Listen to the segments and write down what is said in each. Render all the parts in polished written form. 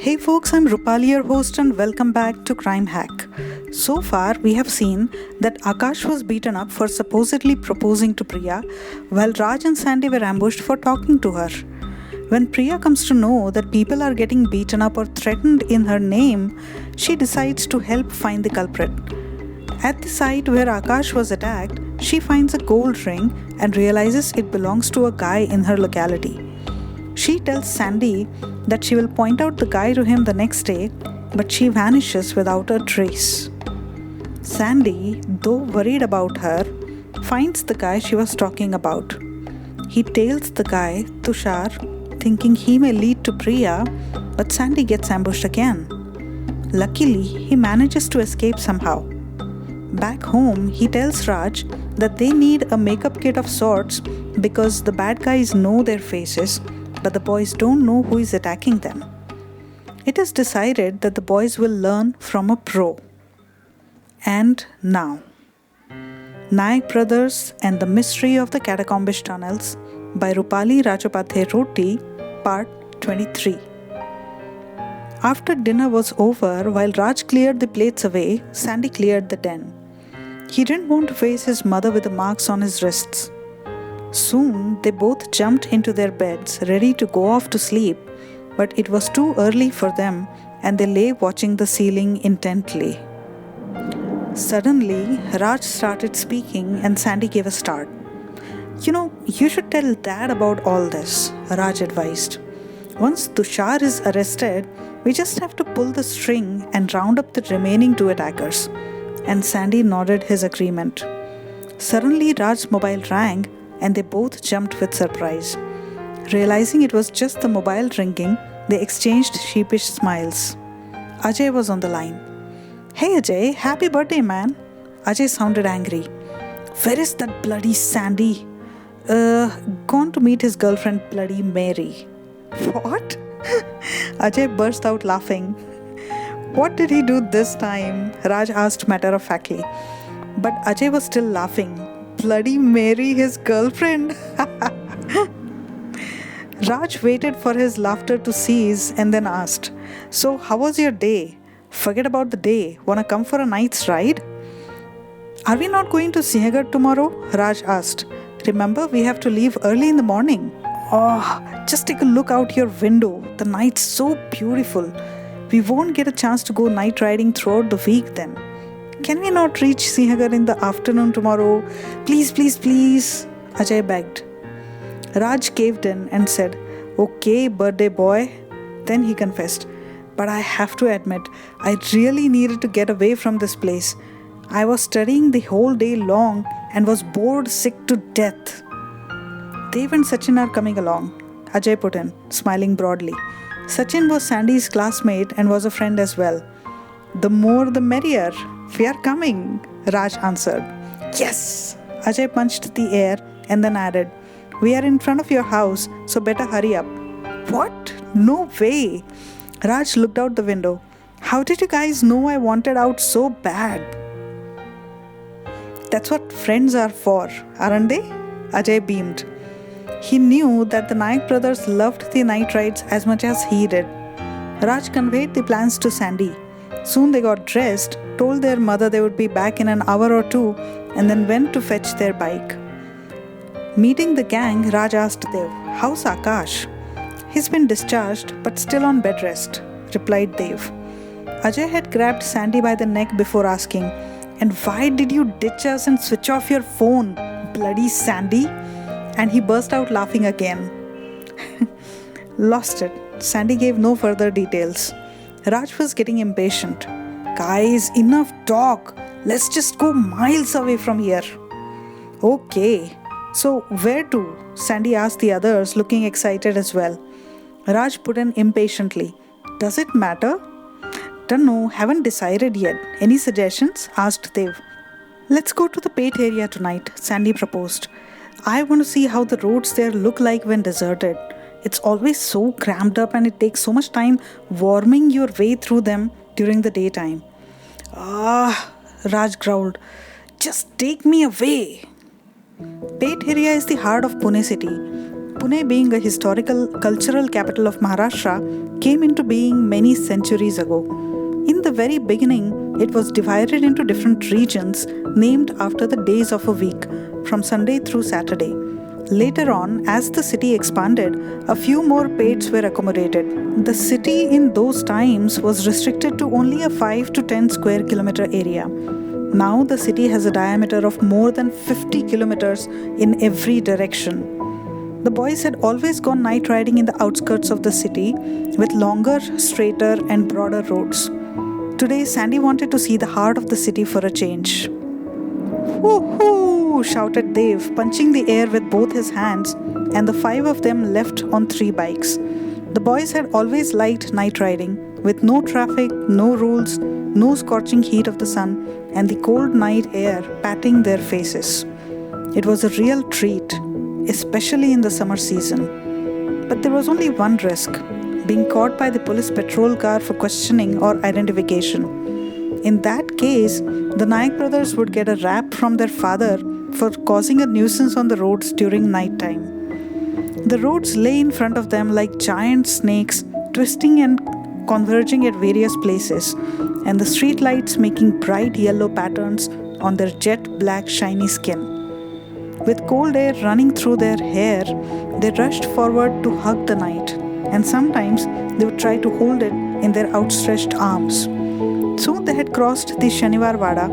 Hey folks, I'm Rupali, your host, and welcome back to Crime Hack. So far, we have seen that Aakash was beaten up for supposedly proposing to Priya, while Raj and Sandy were ambushed for talking to her. When Priya comes to know that people are getting beaten up or threatened in her name, she decides to help find the culprit. At the site where Aakash was attacked, she finds a gold ring and realizes it belongs to a guy in her locality. She tells Sandy that she will point out the guy to him the next day, but she vanishes without a trace. Sandy, though worried about her, finds the guy she was talking about. He tails the guy, Tushar, thinking he may lead to Priya, but Sandy gets ambushed again. Luckily, he manages to escape somehow. Back home, he tells Raj that they need a makeup kit of sorts because the bad guys know their faces, but the boys don't know who is attacking them. It is decided that the boys will learn from a pro. And now, Nayak Brothers and the Mystery of the Catacombish Tunnels by Rupali Rajapadhyay Roti, Part 23. After dinner was over, while Raj cleared the plates away, Sandy cleared the den. He didn't want to face his mother with the marks on his wrists. Soon, they both jumped into their beds, ready to go off to sleep, but it was too early for them and they lay watching the ceiling intently. Suddenly, Raj started speaking and Sandy gave a start. You should tell Dad about all this, Raj advised. Once Tushar is arrested, we just have to pull the string and round up the remaining two attackers. And Sandy nodded his agreement. Suddenly, Raj's mobile rang and they both jumped with surprise. Realizing it was just the mobile ringing, they exchanged sheepish smiles. Ajay was on the line. "Hey Ajay, happy birthday, man." Ajay sounded angry. "Where is that bloody Sandy?" Gone to meet his girlfriend, bloody Mary." "What?" Ajay burst out laughing. "What did he do this time?" Raj asked matter-of-factly. But Ajay was still laughing. Bloody Mary, his girlfriend. Raj waited for his laughter to cease and then asked, "So, how was your day?" "Forget about the day. Wanna come for a night's ride?" "Are we not going to Sinhagad tomorrow?" Raj asked. "Remember, we have to leave early in the morning." "Oh, just take a look out your window. The night's so beautiful. We won't get a chance to go night riding throughout the week then. Can we not reach Sinhagad in the afternoon tomorrow? Please, please, please," Ajay begged. Raj caved in and said, "Okay, birthday boy." Then he confessed, "But I have to admit, I really needed to get away from this place. I was studying the whole day long and was bored sick to death." "Dev and Sachin are coming along," Ajay put in, smiling broadly. Sachin was Sandy's classmate and was a friend as well. "The more the merrier. We are coming," Raj answered. "Yes!" Ajay punched the air and then added, "We are in front of your house, so better hurry up." "What? No way!" Raj looked out the window. "How did you guys know I wanted out so bad?" "That's what friends are for, aren't they?" Ajay beamed. He knew that the Nayak brothers loved the night rides as much as he did. Raj conveyed the plans to Sandy. Soon they got dressed, told their mother they would be back in an hour or two, and then went to fetch their bike. Meeting the gang, Raj asked Dev, "How's Aakash?" "He's been discharged, but still on bed rest," replied Dev. Ajay had grabbed Sandy by the neck before asking, "And why did you ditch us and switch off your phone, bloody Sandy?" And he burst out laughing again. Lost it. Sandy gave no further details. Raj was getting impatient. "Guys, enough talk. Let's just go miles away from here." "Okay. So, where to?" Sandy asked the others, looking excited as well. Raj put in impatiently, "Does it matter?" "Dunno, haven't decided yet. Any suggestions?" asked Dev. "Let's go to the Pate area tonight," Sandy proposed. "I want to see how the roads there look like when deserted. It's always so cramped up and it takes so much time worming your way through them during the daytime." Raj growled. "Just take me away." Pate area is the heart of Pune city. Pune, being a historical cultural capital of Maharashtra, came into being many centuries ago. In the very beginning, it was divided into different regions named after the days of a week, from Sunday through Saturday. Later on, as the city expanded, a few more paids were accommodated. The city in those times was restricted to only a 5 to 10 square kilometer area. Now the city has a diameter of more than 50 kilometers in every direction. The boys had always gone night riding in the outskirts of the city with longer, straighter, and broader roads. Today, Sandy wanted to see the heart of the city for a change. Woohoo! Shouted Dave, punching the air with both his hands, and the five of them left on 3 bikes. The boys had always liked night riding, with no traffic, no rules, no scorching heat of the sun, and the cold night air patting their faces. It was a real treat, especially in the summer season. But there was only one risk: being caught by the police patrol car for questioning or identification. In that case, the Nayak brothers would get a rap from their father for causing a nuisance on the roads during night time. The roads lay in front of them like giant snakes, twisting and converging at various places, and the street lights making bright yellow patterns on their jet black shiny skin. With cold air running through their hair, they rushed forward to hug the night, and sometimes they would try to hold it in their outstretched arms. Soon they had crossed the Shanivar Vada.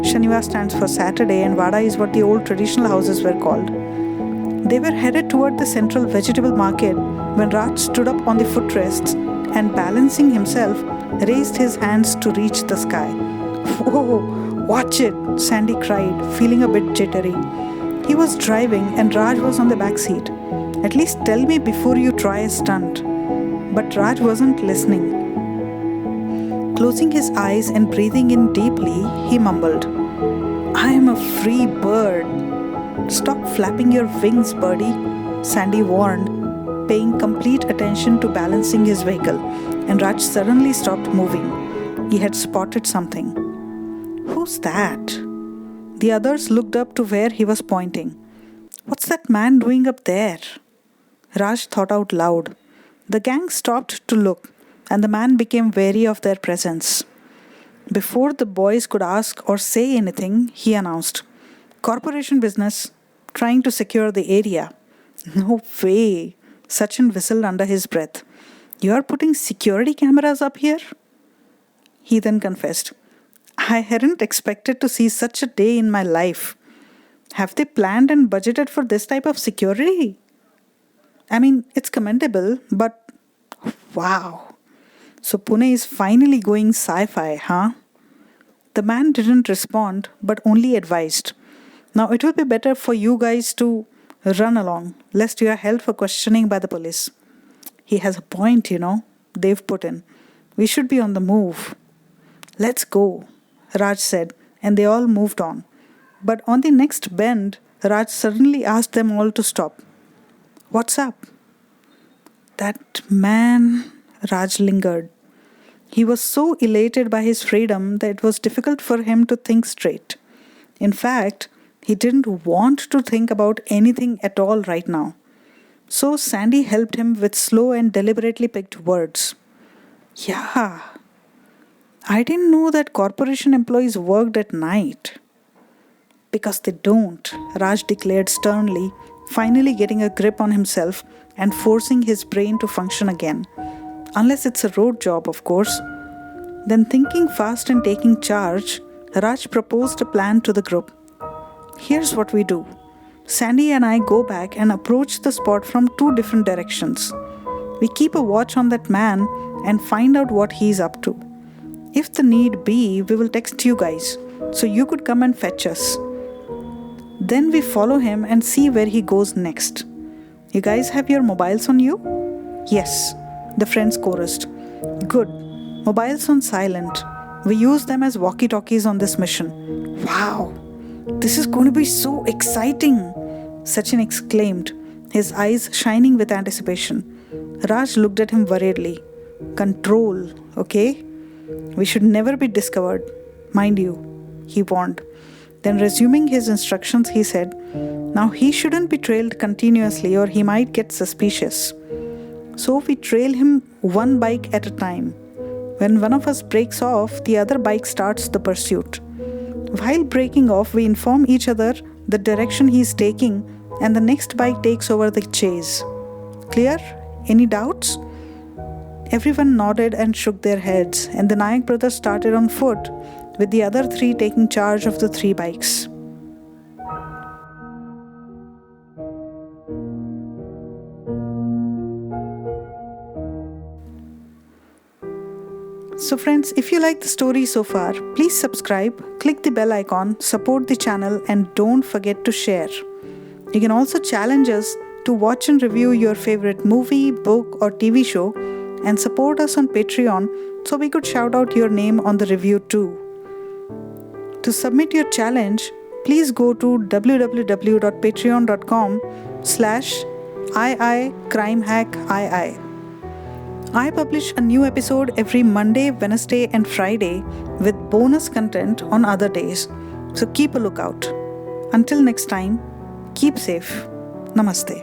Shanivar stands for Saturday, and Vada is what the old traditional houses were called. They were headed toward the central vegetable market when Raj stood up on the footrests and, balancing himself, raised his hands to reach the sky. "Whoa, watch it!" Sandy cried, feeling a bit jittery. He was driving and Raj was on the back seat. "At least tell me before you try a stunt." But Raj wasn't listening. Closing his eyes and breathing in deeply, he mumbled, "I am a free bird." "Stop flapping your wings, birdie," Sandy warned, paying complete attention to balancing his vehicle, and Raj suddenly stopped moving. He had spotted something. "Who's that?" The others looked up to where he was pointing. "What's that man doing up there?" Raj thought out loud. The gang stopped to look, and the man became wary of their presence. Before the boys could ask or say anything, he announced, "Corporation business, trying to secure the area." "No way," Sachin whistled under his breath. "You are putting security cameras up here?" He then confessed, "I hadn't expected to see such a day in my life. Have they planned and budgeted for this type of security? I mean, it's commendable, but wow. So Pune is finally going sci-fi, huh?" The man didn't respond, but only advised, "Now it will be better for you guys to run along, lest you are held for questioning by the police." "He has a point, Dave put in. "We should be on the move." "Let's go," Raj said, and they all moved on. But on the next bend, Raj suddenly asked them all to stop. "What's up?" "That man," Raj lingered. He was so elated by his freedom that it was difficult for him to think straight. In fact, he didn't want to think about anything at all right now. So Sandy helped him with slow and deliberately picked words. "Yeah, I didn't know that corporation employees worked at night." "Because they don't," Raj declared sternly, finally getting a grip on himself and forcing his brain to function again. "Unless it's a road job, of course." Then, thinking fast and taking charge, Raj proposed a plan to the group. "Here's what we do. Sandy and I go back and approach the spot from 2 different directions. We keep a watch on that man and find out what he's up to. If the need be, we will text you guys, so you could come and fetch us. Then we follow him and see where he goes next. You guys have your mobiles on you?" "Yes," the friends chorused. "Good. Mobiles on silent. We use them as walkie-talkies on this mission." "Wow, this is going to be so exciting," Sachin exclaimed, his eyes shining with anticipation. Raj looked at him worriedly. "Control, okay? We should never be discovered. Mind you," he warned. Then, resuming his instructions, he said, "Now he shouldn't be trailed continuously or he might get suspicious. So we trail him one bike at a time. When one of us breaks off, the other bike starts the pursuit. While breaking off, we inform each other the direction he is taking, and the next bike takes over the chase. Clear? Any doubts?" Everyone nodded and shook their heads, and the Nayak brothers started on foot, with the other three taking charge of the three bikes. So friends, if you like the story so far, please subscribe, click the bell icon, support the channel, and don't forget to share. You can also challenge us to watch and review your favorite movie, book, or TV show and support us on Patreon so we could shout out your name on the review too. To submit your challenge, please go to www.patreon.com/iicrimehackii. I publish a new episode every Monday, Wednesday, and Friday with bonus content on other days. So keep a lookout. Until next time, keep safe. Namaste.